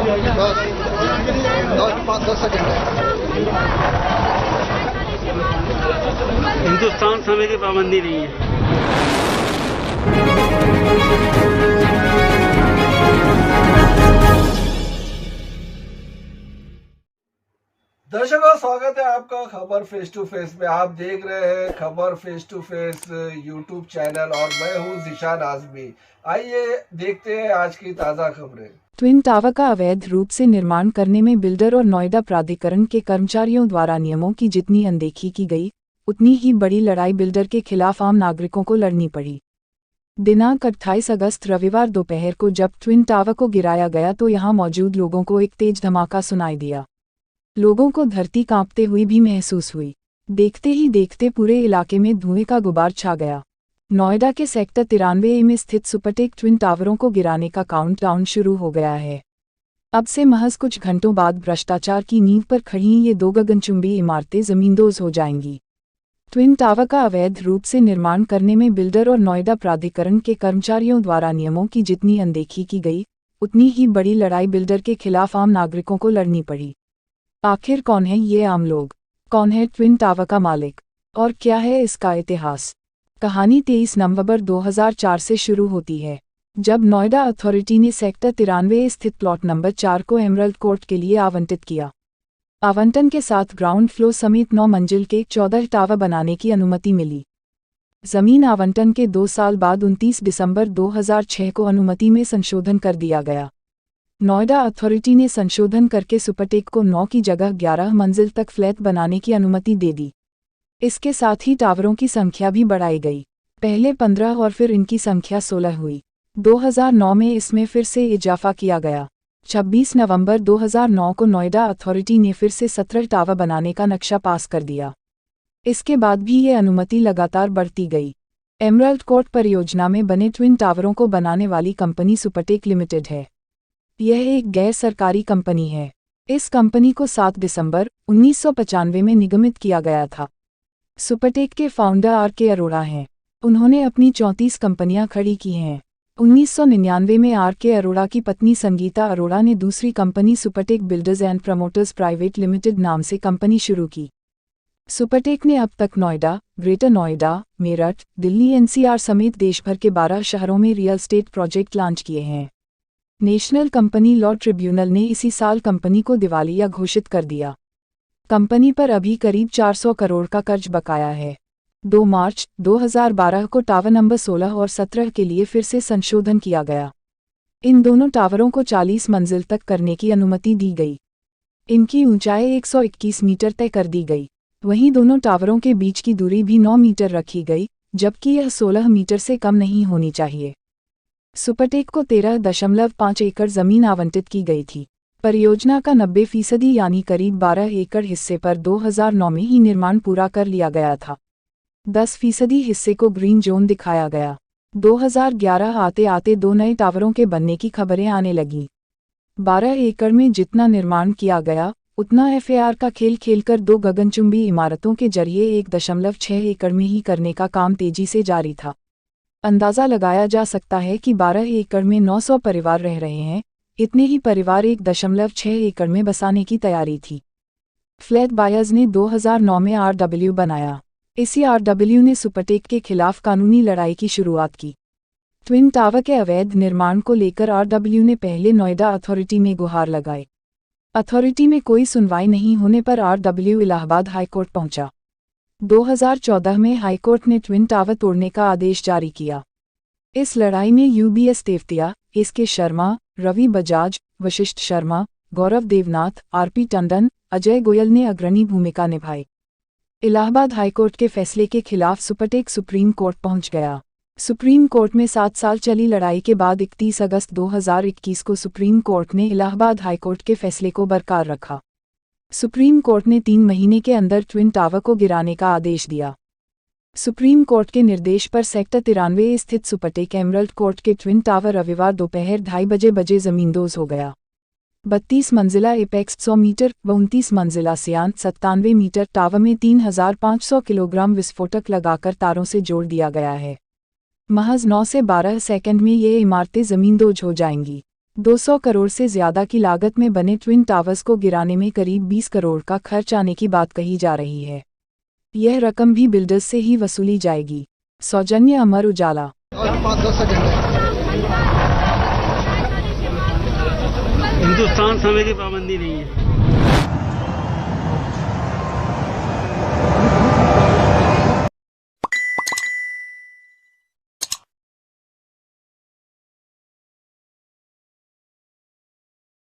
10 second है। हिंदुस्तान समय की पाबंदी नहीं है। दर्शकों, स्वागत है आपका खबर फेस टू फेस में। आप देख रहे हैं Khabar face to face YouTube channel और मैं हूं ज़ीशान आज़मी। आइए देखते हैं आज की ताज़ा खबरें। ट्विन टावर का अवैध रूप से निर्माण करने में बिल्डर और नोएडा प्राधिकरण के कर्मचारियों द्वारा नियमों की जितनी अनदेखी की गई, उतनी ही बड़ी लड़ाई बिल्डर के खिलाफ आम नागरिकों को लड़नी पड़ी। दिनांक 28 अगस्त रविवार दोपहर को जब ट्विन टावर को गिराया गया तो यहां मौजूद लोगों को एक तेज धमाका सुनाई दिया। लोगों को धरती कांपते हुई भी महसूस हुई। देखते ही देखते पूरे इलाके में धुएं का गुबार छा गया। नोएडा के सेक्टर 93 में स्थित सुपरटेक ट्विन टावरों को गिराने का काउंटडाउन शुरू हो गया है। अब से महज कुछ घंटों बाद भ्रष्टाचार की नींव पर खड़ी ये दो गगनचुंबी इमारतें जमींदोज हो जाएंगी। ट्विन टावर का अवैध रूप से निर्माण करने में बिल्डर और नोएडा प्राधिकरण के कर्मचारियों द्वारा नियमों की जितनी अनदेखी की गई, उतनी ही बड़ी लड़ाई बिल्डर के खिलाफ आम नागरिकों को लड़नी पड़ी। आखिर कौन है ये आम लोग? कौन है ट्विन टावर का मालिक? और क्या है इसका इतिहास? कहानी 23 नवंबर 2004 से शुरू होती है, जब नोएडा अथॉरिटी ने सेक्टर 93 स्थित प्लॉट नंबर 4 को एमरल्ड कोर्ट के लिए आवंटित किया। आवंटन के साथ ग्राउंड फ्लोर समेत 9 मंजिल के 14 टावर बनाने की अनुमति मिली। जमीन आवंटन के 2 साल बाद 29 दिसंबर 2006 को अनुमति में संशोधन कर दिया गया। नोएडा अथॉरिटी ने संशोधन करके सुपरटेक को 9 की जगह 11 मंजिल तक फ्लैट बनाने की अनुमति दे दी। इसके साथ ही टावरों की संख्या भी बढ़ाई गई। पहले 15 और फिर इनकी संख्या 16 हुई। 2009 में इसमें फिर से इजाफा किया गया। 26 नवंबर 2009 को नोएडा अथॉरिटी ने फिर से 17 टावर बनाने का नक्शा पास कर दिया। इसके बाद भी ये अनुमति लगातार बढ़ती गई। एमरल्ड कोर्ट परियोजना में बने ट्विन टावरों को बनाने वाली कंपनी सुपरटेक लिमिटेड है। यह एक गैर सरकारी कंपनी है। इस कंपनी को 7 दिसंबर 1995 में निगमित किया गया था। सुपरटेक के फाउंडर आर.के. अरोड़ा हैं। उन्होंने अपनी 34 कंपनियां खड़ी की हैं। 1999 में आर.के. अरोड़ा की पत्नी संगीता अरोड़ा ने दूसरी company Supertech builders and promoters private limited नाम से कंपनी शुरू की। सुपरटेक ने अब तक नोएडा, ग्रेटर नोएडा, मेरठ, दिल्ली एनसीआर समेत देशभर के 12 शहरों में रियल एस्टेट प्रोजेक्ट लॉन्च किए हैं। नेशनल कंपनी लॉ ट्रिब्यूनल ने इसी साल कंपनी को दिवालिया घोषित कर दिया। कंपनी पर अभी करीब 400 करोड़ का कर्ज बकाया है। 2 मार्च 2012 को टावर नंबर 16 और 17 के लिए फिर से संशोधन किया गया। इन दोनों टावरों को 40 मंजिल तक करने की अनुमति दी गई। इनकी ऊंचाई 121 मीटर तय कर दी गई। वहीं दोनों टावरों के बीच की दूरी भी 9 मीटर रखी गई, जबकि यह 16 मीटर से कम नहीं होनी चाहिए। सुपरटेक को 13.5 एकड़ जमीन आवंटित की गई थी। परियोजना का 90% यानी करीब 12 एकड़ हिस्से पर 2009 में ही निर्माण पूरा कर लिया गया था। 10% हिस्से को ग्रीन जोन दिखाया गया। 2011 आते आते 2 नए टावरों के बनने की खबरें आने लगीं। 12 एकड़ में जितना निर्माण किया गया, उतना एफएआर का खेल खेलकर 2 गगनचुंबी इमारतों के जरिए 1.6 एकड़ में ही करने का काम तेजी से जारी था। अंदाज़ा लगाया जा सकता है कि 12 एकड़ में 900 परिवार रह रहे हैं। इतने ही परिवार 1.6 एकड़ में बसाने की तैयारी थी। फ्लैट बायर्स ने 2009 में आरडब्ल्यू बनाया। इसी आरडब्ल्यू ने सुपरटेक के खिलाफ कानूनी लड़ाई की शुरुआत की। ट्विन टावर के अवैध निर्माण को लेकर आरडब्ल्यू ने पहले नोएडा अथॉरिटी में गुहार लगाई। अथॉरिटी में कोई सुनवाई नहीं होने पर आरडब्ल्यू इलाहाबाद हाईकोर्ट पहुंचा। 2014 में हाईकोर्ट ने ट्विन टावर तोड़ने का आदेश जारी किया। इस लड़ाई में यूबीएस तेवतिया, एस.के. शर्मा, रवि बजाज, वशिष्ठ शर्मा, गौरव देवनाथ, आर.पी. टंडन, अजय गोयल ने अग्रणी भूमिका निभाई। इलाहाबाद हाईकोर्ट के फैसले के खिलाफ सुपरटेक सुप्रीम कोर्ट पहुंच गया। सुप्रीम कोर्ट में 7 साल चली लड़ाई के बाद 31 अगस्त 2021 को सुप्रीम कोर्ट ने इलाहाबाद हाईकोर्ट के फैसले को बरकरार रखा। सुप्रीम कोर्ट ने 3 महीने के अंदर ट्विन टावर को गिराने का आदेश दिया। सुप्रीम कोर्ट के निर्देश पर सेक्टर 93 स्थित सुपरटेक एमरल्ड कोर्ट के ट्विन टावर रविवार दोपहर 2:30 बजे जमींदोज हो गया। 32 मंजिला एपेक्स 100 मीटर व 29 मंजिला सियान 97 मीटर टावर में 3500 किलोग्राम विस्फोटक लगाकर तारों से जोड़ दिया गया है। महज 9 से 12 सेकंड में ये इमारतें जमींदोज हो जाएंगी। 200 करोड़ से ज्यादा की लागत में बने ट्विन टावर्स को गिराने में करीब 20 करोड़ का खर्च आने की बात कही जा रही है। यह रकम भी बिल्डर्स से ही वसूली जाएगी। सौजन्य अमर उजाला। और 5-10 सेकंड है। हिंदुस्तान समय की पाबंदी नहीं है।